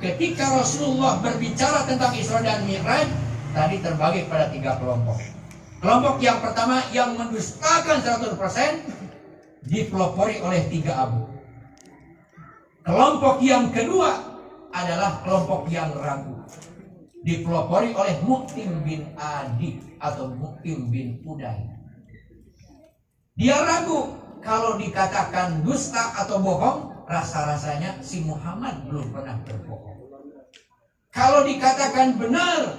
ketika Rasulullah berbicara tentang Isra dan Mi'raj, tadi terbagi pada 3 kelompok. Kelompok yang pertama yang mendustakan 100% dipelopori oleh 3 abu. Kelompok yang kedua adalah kelompok yang ragu, dipelopori oleh Mu'tim bin Adi atau Mu'tim bin Uday. Dia ragu, kalau dikatakan dusta atau bohong, rasa-rasanya si Muhammad belum pernah berbohong. Kalau dikatakan benar,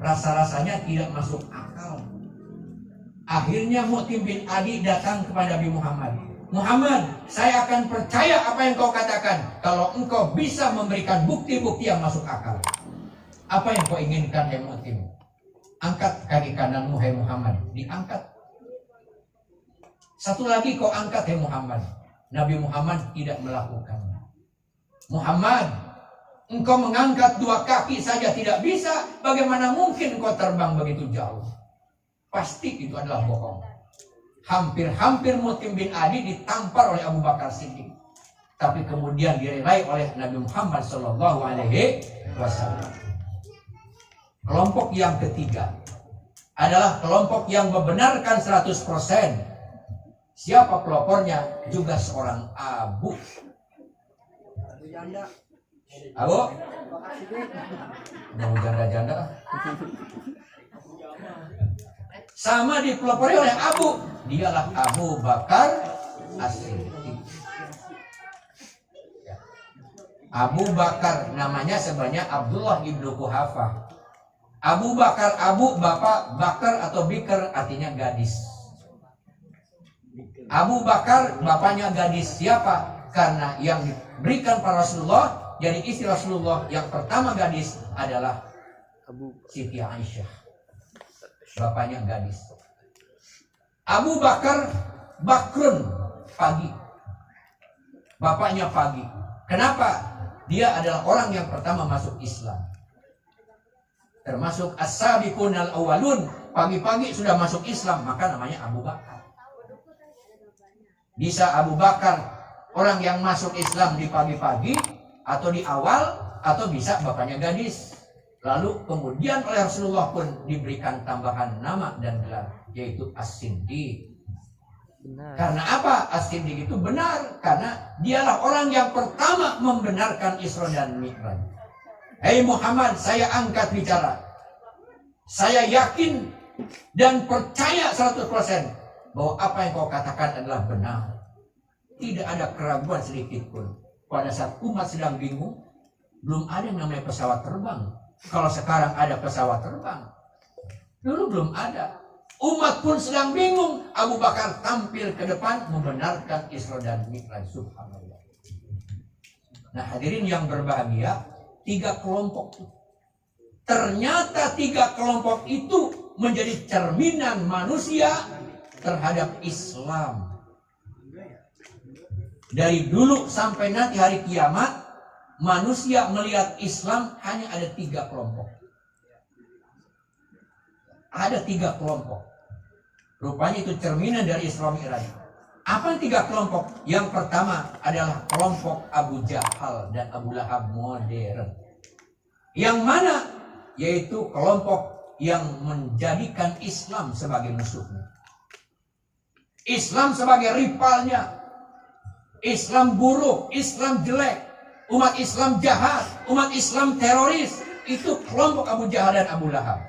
rasa-rasanya tidak masuk akal. Akhirnya Mu'tim bin Adi datang kepada Nabi Muhammad. Muhammad, saya akan percaya apa yang kau katakan kalau engkau bisa memberikan bukti-bukti yang masuk akal. Apa yang kau inginkan, hai Mu'tim? Angkat kaki kananmu, hai Muhammad. Diangkat. Satu lagi kau angkat, hai Muhammad. Nabi Muhammad tidak melakukannya. Muhammad, engkau mengangkat 2 kaki saja tidak bisa, bagaimana mungkin kau terbang begitu jauh? Pasti itu adalah bohong. Hampir-hampir Mu'tim bin Adi ditampar oleh Abu Bakar Siddiq, tapi kemudian direlai oleh Nabi Muhammad SAW. Kelompok yang ketiga adalah kelompok yang membenarkan 100%. Siapa pelopornya? Juga seorang abu. Abu? Mau janda-janda? Sama dipelopori oleh Abu. Dialah Abu Bakar As-Siddiq. Abu Bakar namanya sebenarnya Abdullah ibnu Quhafah. Abu Bakar, Abu bapak, Bakar atau Bikr artinya gadis. Abu Bakar bapaknya gadis. Siapa? Karena yang diberikan para Rasulullah jadi istri Rasulullah yang pertama gadis adalah Siti Aisyah. Bapaknya gadis. Abu Bakar Bakrun, pagi. Bapaknya pagi. Kenapa? Dia adalah orang yang pertama masuk Islam. Termasuk as-sabiqun al-awwalun. Pagi-pagi sudah masuk Islam, maka namanya Abu Bakar. Bisa Abu Bakar orang yang masuk Islam di pagi-pagi atau di awal, atau bisa bapaknya gadis. Lalu kemudian oleh Rasulullah pun diberikan tambahan nama dan gelar, yaitu As-Siddiq. Karena apa? As-Siddiq itu benar karena dialah orang yang pertama membenarkan Isra dan Mi'raj. Hei Muhammad, saya angkat bicara. Saya yakin dan percaya 100% bahwa apa yang kau katakan adalah benar. Tidak ada keraguan sedikit pun. Pada saat umat sedang bingung, belum ada yang namanya pesawat terbang. Kalau sekarang ada pesawat terbang, dulu belum ada. Umat pun sedang bingung. Abu Bakar tampil ke depan membenarkan Isra dan Mi'raj. Subhanallah. Nah hadirin yang berbahagia, 3 kelompok. Ternyata 3 kelompok itu menjadi cerminan manusia terhadap Islam. Dari dulu sampai nanti hari kiamat, manusia melihat Islam hanya ada 3 kelompok. Ada 3 kelompok. Rupanya itu cerminan dari Isra Mi'raj. Apa yang 3 kelompok? Yang pertama adalah kelompok Abu Jahal dan Abu Lahab modern. Yang mana? Yaitu kelompok yang menjadikan Islam sebagai musuhnya. Islam sebagai rivalnya. Islam buruk, Islam jelek. Umat Islam jahat, umat Islam teroris. Itu kelompok Abu Jahal dan Abu Lahab.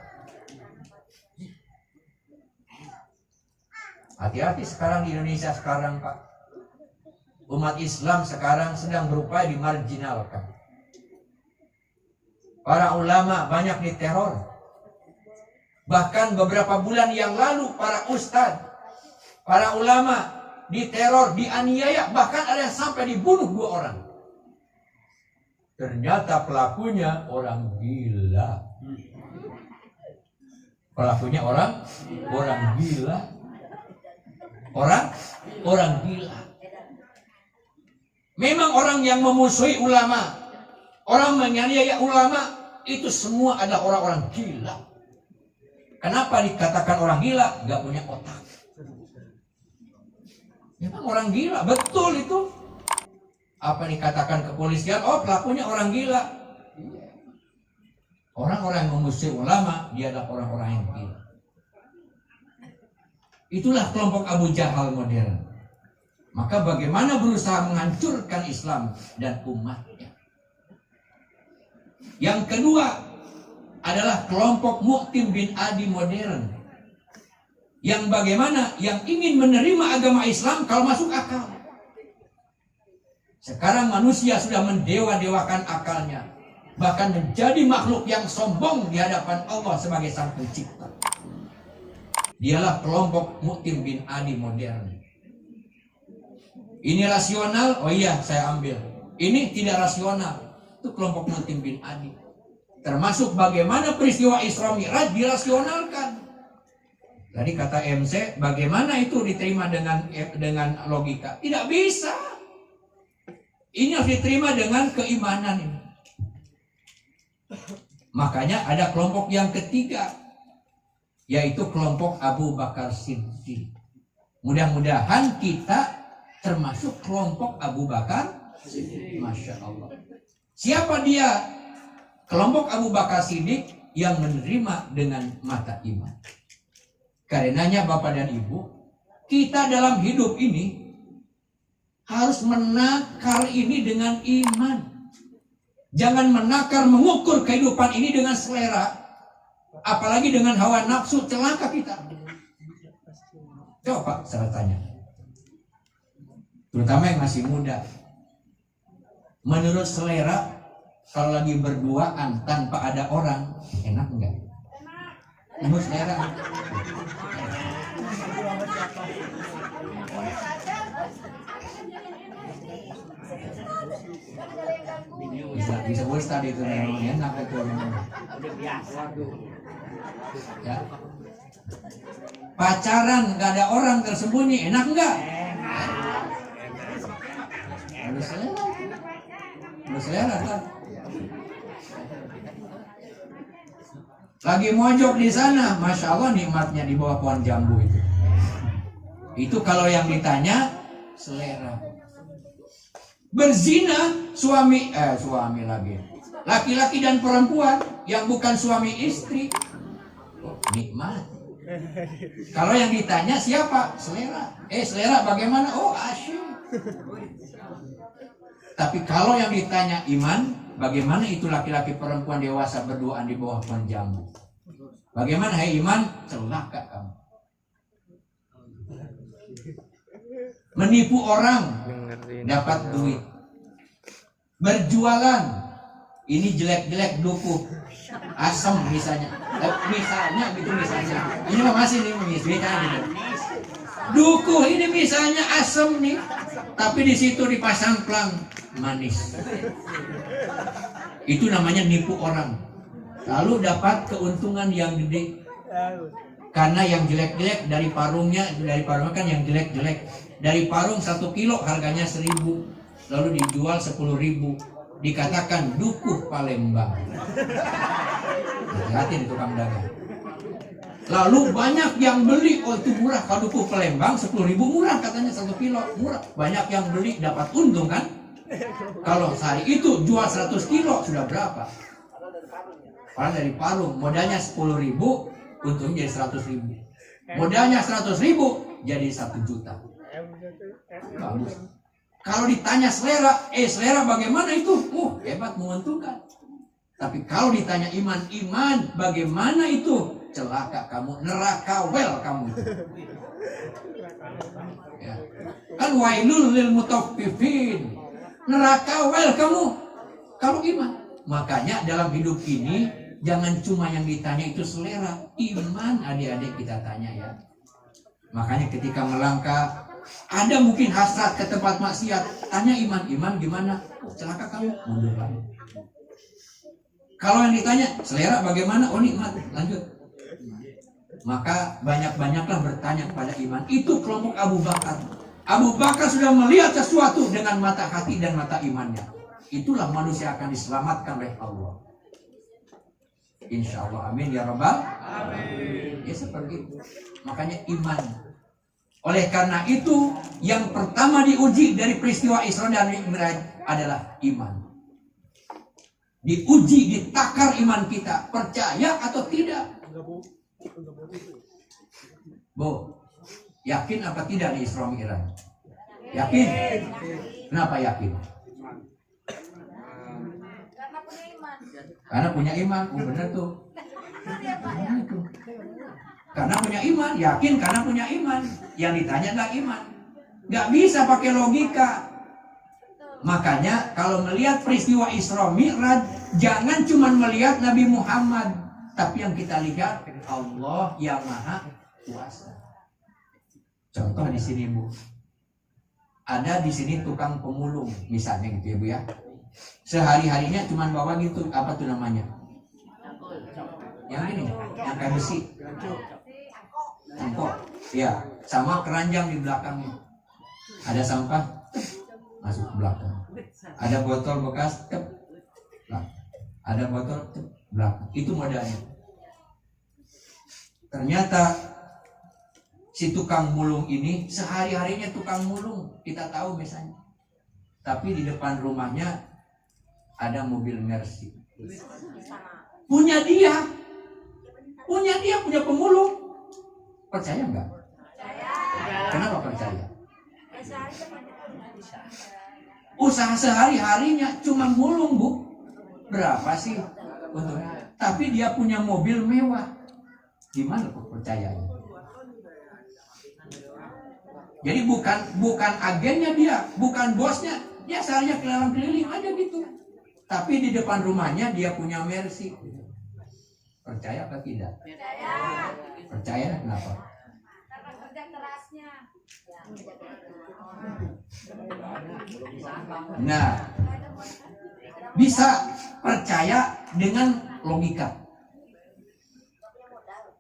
Hati-hati sekarang di Indonesia sekarang, Pak. Umat Islam sekarang sedang berupaya dimarginalkan. Para ulama banyak diteror. Bahkan beberapa bulan yang lalu para ustadz, para ulama diteror, dianiaya, bahkan ada yang sampai dibunuh 2 orang. Ternyata pelakunya orang gila. Pelakunya orang gila. Orang gila. Memang orang yang memusuhi ulama, orang menganiaya ulama, itu semua adalah orang-orang gila. Kenapa dikatakan orang gila? Gak punya otak. Memang orang gila, betul itu. Apa dikatakan kepolisian? Oh, pelakunya orang gila. Orang-orang yang memusuhi ulama, dia adalah orang-orang yang gila. Itulah kelompok Abu Jahal modern. Maka bagaimana berusaha menghancurkan Islam dan umatnya. Yang kedua adalah kelompok Mu'tim bin Adi modern. Yang bagaimana? Yang ingin menerima agama Islam kalau masuk akal. Sekarang manusia sudah mendewa-dewakan akalnya. Bahkan menjadi makhluk yang sombong di hadapan Allah sebagai sang pencipta. Dialah kelompok Mu'tim bin Adi modern. Ini rasional, oh iya saya ambil. Ini tidak rasional, itu kelompok Mu'tim bin Adi. Termasuk bagaimana peristiwa Isra Mi'raj dirasionalkan. Tadi kata MC, bagaimana itu diterima dengan logika? Tidak bisa. Ini harus diterima dengan keimanan ini. Makanya ada kelompok yang ketiga, yaitu kelompok Abu Bakar Siddiq. Mudah-mudahan kita termasuk kelompok Abu Bakar Siddiq. Masya Allah. Siapa dia? Kelompok Abu Bakar Siddiq yang menerima dengan mata iman. Karenanya Bapak dan Ibu, kita dalam hidup ini harus menakar ini dengan iman. Jangan menakar, mengukur kehidupan ini dengan selera. Apalagi dengan hawa nafsu, celaka kita. Coba saya tanya. Terutama yang masih muda. Menurut selera, kalau lagi berduaan tanpa ada orang, enak enggak? Menurut selera. Bisa boleh tadi itu memang enak itu memang. Ya. Pacaran nggak ada orang tersembunyi, enak nggak? Menurut selera. Menurut selera kan. Lagi mojok di sana, masya Allah nikmatnya di bawah pohon jambu itu. Itu kalau yang ditanya selera. Berzina suami lagi. Laki-laki dan perempuan yang bukan suami istri. Oh, nikmat. Kalau yang ditanya siapa? Selera. Selera bagaimana? Oh, asyik. Tapi kalau yang ditanya iman, bagaimana itu laki-laki perempuan dewasa berduaan di bawah pohon jambu? Bagaimana hai iman? Celaka kamu. Menipu orang, dapat duit. Berjualan, ini jelek-jelek dukuh, asam misalnya. Misalnya. Ini mah masih nih misalnya gitu. Dukuh ini misalnya asam nih, tapi di situ dipasang plang manis. Itu namanya nipu orang. Lalu dapat keuntungan yang gede. Karena yang jelek-jelek dari parungnya kan yang jelek-jelek. Dari parung 1 kilo harganya 1.000, lalu dijual 10.000. Dikatakan dukuh Palembang. Hati-hati di tukang dagang. Lalu banyak yang beli, oh itu murah. Kalau dukuh Palembang 10.000 murah katanya 1 kilo murah. Banyak yang beli dapat untung kan? Kalau sehari itu jual 100 kilo sudah berapa? Padahal dari parung modalnya 10.000, untungnya jadi 100.000. Modalnya 100.000 jadi 1 juta. Bagus. Kalau ditanya selera, selera bagaimana itu? Hebat, menguntungkan. Tapi kalau ditanya iman bagaimana itu? Celaka kamu, neraka well kamu. Ya. Kan wailul lil mutaffifin. Neraka well kamu. Kalau iman. Makanya dalam hidup ini jangan cuma yang ditanya itu selera, iman adik-adik kita tanya ya. Makanya ketika melangkah ada mungkin hasrat ke tempat maksiat, tanya iman gimana? Celaka kamu, mundur lagi. Kalau yang ditanya selera bagaimana? Oh nikmat, lanjut. Maka banyak-banyaklah bertanya kepada iman. Itu kelompok Abu Bakar. Abu Bakar sudah melihat sesuatu dengan mata hati dan mata imannya. Itulah manusia akan diselamatkan oleh Allah. Insya Allah, amin ya rabbal alamin. Ya seperti itu. Makanya iman. Oleh karena itu, yang pertama diuji dari peristiwa Isra dan Mi'raj adalah iman. Diuji, ditakar iman kita, percaya atau tidak. Bu, yakin apa tidak di Isra Mi'raj? Yakin? Kenapa yakin? Karena punya iman. Oh benar tuh. Karena punya iman, yakin karena punya iman. Yang ditanya adalah iman. Gak bisa pakai logika. Makanya kalau melihat peristiwa Isra Mi'raj, jangan cuma melihat Nabi Muhammad, tapi yang kita lihat Allah yang Maha Kuasa. Contoh di sini Bu, ada di sini tukang pemulung, misalnya gitu ya Bu ya. Sehari-harinya cuma bawa gitu, apa tuh namanya? Yang ini, yang kayak besi. Angkok, ya, sama keranjang di belakangnya. Ada sampah, masuk ke belakang. Ada botol bekas, ada botol belakang. Itu modalnya. Ternyata si tukang mulung ini sehari-harinya tukang mulung, kita tahu misalnya. Tapi di depan rumahnya ada mobil Mercy. Punya dia, punya pemulung. Percaya enggak? Kenapa percaya? Usaha sehari-harinya cuma mulung Bu. Berapa sih? Betul. Tapi dia punya mobil mewah. Gimana kok percayanya? Jadi bukan agennya dia, bukan bosnya. Dia seharinya keliling aja gitu. Tapi di depan rumahnya dia punya Mercy. Percaya apa tidak? Percaya kenapa? Karena kerja kerasnya. Nah, bisa percaya dengan logika.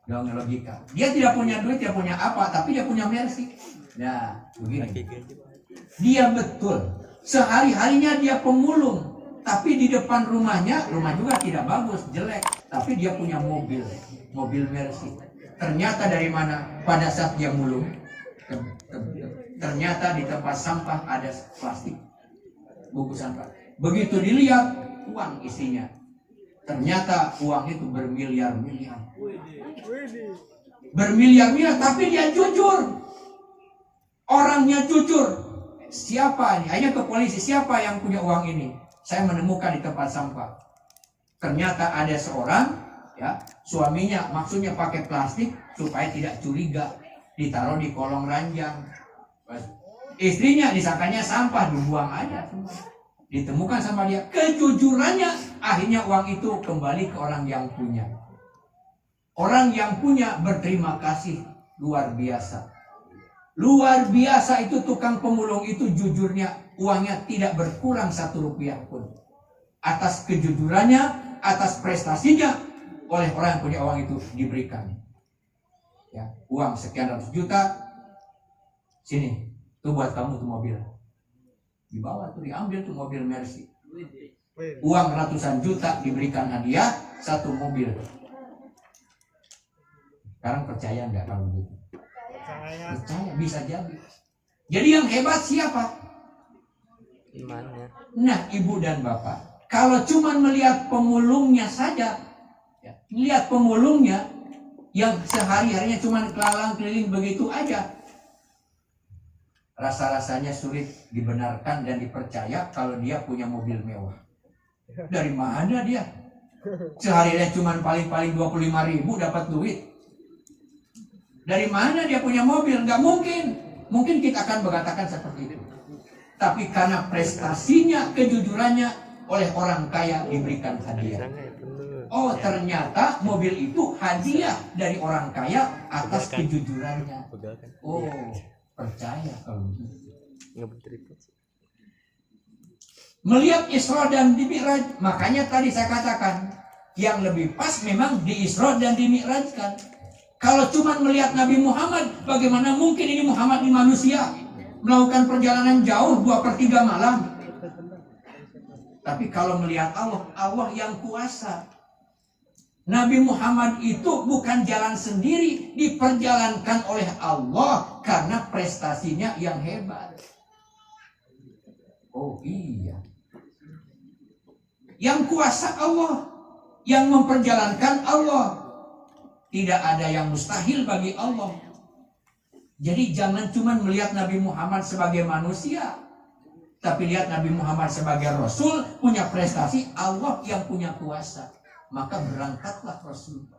Dengan logika. Dia tidak punya duit, dia punya apa, tapi dia punya Mercy. Nah, begini. Dia betul. Sehari-harinya dia pemulung, tapi di depan rumah juga tidak bagus, jelek. Tapi dia punya mobil Mercy. Ternyata dari mana? Pada saat dia mulung, ternyata di tempat sampah ada plastik, bungkus sampah. Begitu dilihat, uang isinya. Ternyata uang itu bermiliar-miliar. Bermiliar-miliar, tapi dia jujur. Orangnya jujur. Siapa ini? Hanya ke polisi, siapa yang punya uang ini? Saya menemukan di tempat sampah. Ternyata ada seorang, ya, suaminya maksudnya pakai plastik supaya tidak curiga, ditaruh di kolong ranjang. Istrinya disangkanya sampah, dibuang aja. Ditemukan sama dia, kejujurannya, akhirnya uang itu kembali ke orang yang punya. Orang yang punya berterima kasih luar biasa. Luar biasa itu tukang pemulung itu, jujurnya uangnya tidak berkurang 1 rupiah pun. Atas kejujurannya, atas prestasinya, oleh orang yang punya uang itu diberikan. Ya, uang sekian ratus juta, sini, tuh buat kamu tuh mobil. Dibawa tuh, diambil tuh mobil Mercy. Uang ratusan juta diberikan hadiah, 1 mobil. Sekarang percaya nggak kalau begitu? Percaya, bisa jadi. Jadi yang hebat siapa? Imannya. Nah, ibu dan bapak, kalau cuma melihat pemulungnya saja, ya, lihat pemulungnya yang sehari-harinya cuma keliling begitu aja, rasa-rasanya sulit dibenarkan dan dipercaya kalau dia punya mobil mewah. Dari mana dia? Seharinya cuma paling-paling 25.000 dapat duit. Dari mana dia punya mobil? Nggak mungkin. Mungkin kita akan mengatakan seperti itu. Tapi karena prestasinya, kejujurannya, oleh orang kaya diberikan hadiah. Oh, ternyata mobil itu hadiah dari orang kaya atas kejujurannya. Oh, percaya kalau begitu. Melihat Isra dan di Mi'raj, makanya tadi saya katakan yang lebih pas memang di Isra dan di Mi'rajkan. Kalau cuma melihat Nabi Muhammad, bagaimana mungkin ini Muhammad ini manusia melakukan perjalanan jauh 2/3 malam? Tapi kalau melihat Allah, Allah yang kuasa. Nabi Muhammad itu bukan jalan sendiri, diperjalankan oleh Allah karena prestasinya yang hebat. Oh iya. Yang kuasa Allah, yang memperjalankan Allah. Tidak ada yang mustahil bagi Allah. Jadi jangan cuma melihat Nabi Muhammad sebagai manusia, tapi lihat Nabi Muhammad sebagai Rasul, punya prestasi, Allah yang punya kuasa. Maka berangkatlah Rasul.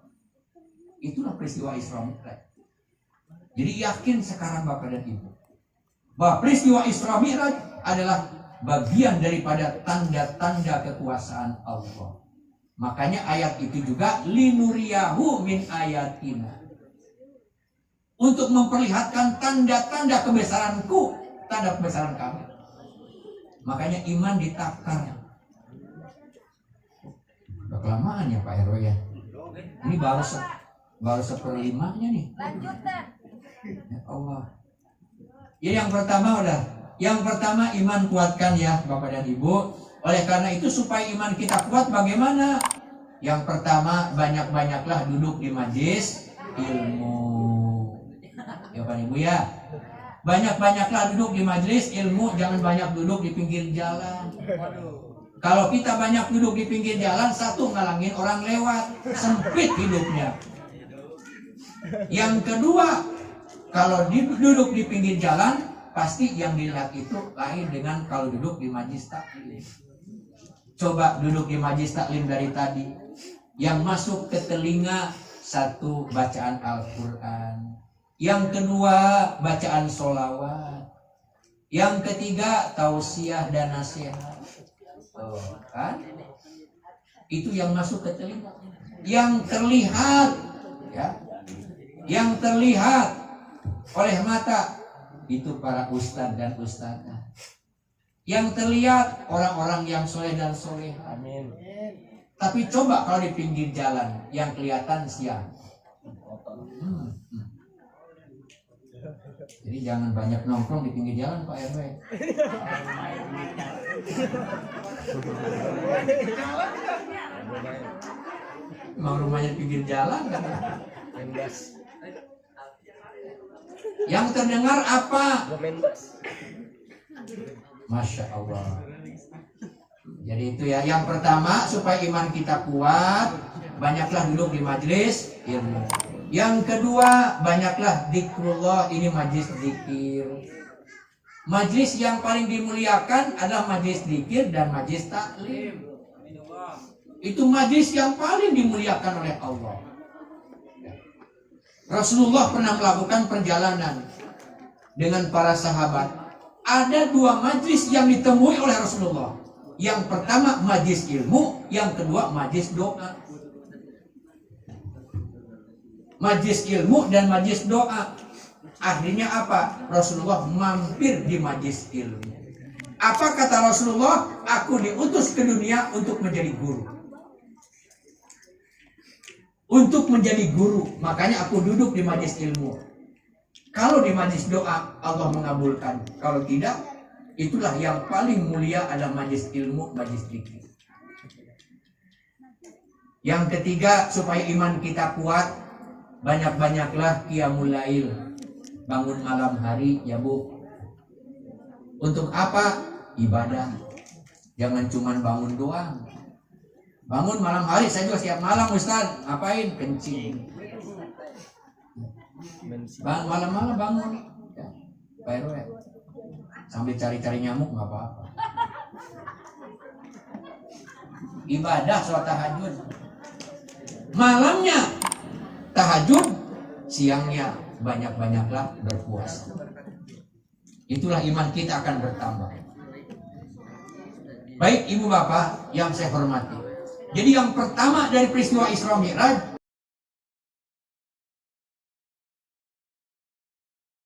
Itulah peristiwa Isra Mi'raj. Jadi yakin sekarang Bapak dan Ibu, bahwa peristiwa Isra Mi'raj adalah bagian daripada tanda-tanda kekuasaan Allah. Makanya ayat itu juga linuriyahu min ayatina. Untuk memperlihatkan tanda-tanda kebesaranku, tanda kebesaran kami. Makanya iman ditakar. Udah kelamaan ya Pak Hero ya. Ini baru seperlimanya nih. Lanjut dan. Ya Allah. Ya yang pertama iman kuatkan ya Bapak dan Ibu. Oleh karena itu supaya iman kita kuat bagaimana? Yang pertama banyak-banyaklah duduk di majelis ilmu. Ya Pak Ibu ya. Banyak-banyaklah duduk di majelis ilmu, jangan banyak duduk di pinggir jalan. Kalau kita banyak duduk di pinggir jalan, satu ngalangin orang lewat, sempit hidupnya. Yang kedua, kalau duduk di pinggir jalan, pasti yang dilihat itu lain dengan kalau duduk di majelis taklim. Coba duduk di majelis taklim dari tadi, yang masuk ke telinga satu bacaan Al-Quran, yang kedua bacaan sholawat, yang ketiga tausiah dan nasihat. Oh, kan? Itu yang masuk ke telinga. Yang terlihat, ya, yang terlihat oleh mata itu para ustadz dan ustadzah. Yang terlihat orang-orang yang soleh dan soleh. Amin. Tapi coba kalau di pinggir jalan yang kelihatan siang. Jadi jangan banyak nongkrong di pinggir jalan Pak RW. Mau rumahnya di pinggir jalan kan? Yang terdengar apa? Masya Allah. Jadi itu ya. Yang pertama supaya iman kita kuat, banyaklah duduk di majelis ilmu. Yang kedua, banyaklah zikrullah, ini majlis zikir. Majlis yang paling dimuliakan adalah majlis zikir dan majlis taklim. Itu majlis yang paling dimuliakan oleh Allah. Rasulullah pernah melakukan perjalanan dengan para sahabat. Ada dua majlis yang ditemui oleh Rasulullah. Yang pertama majlis ilmu, yang kedua majlis doa. Majlis ilmu dan majlis doa. Akhirnya apa? Rasulullah mampir di majlis ilmu. Apa kata Rasulullah? Aku diutus ke dunia untuk menjadi guru. Untuk menjadi guru. Makanya aku duduk di majlis ilmu. Kalau di majlis doa Allah mengabulkan. Kalau tidak, itulah yang paling mulia adalah majlis ilmu, majlis zikir. Yang ketiga, supaya iman kita kuat, banyak-banyaklah qiyamul lail, bangun malam hari ya Bu. Untuk apa? Ibadah. Jangan cuma bangun doang. Bangun malam hari, saya juga setiap malam Ustaz. Ngapain? Kencing. Malam-malam bangun ya, Pak RW. Sambil cari-cari nyamuk nggak apa-apa. Ibadah sholat tahajud. Malamnya tahajud, siangnya banyak-banyaklah berpuasa. Itulah iman kita akan bertambah. Baik ibu bapak yang saya hormati. Jadi yang pertama dari peristiwa Isra Mi'raj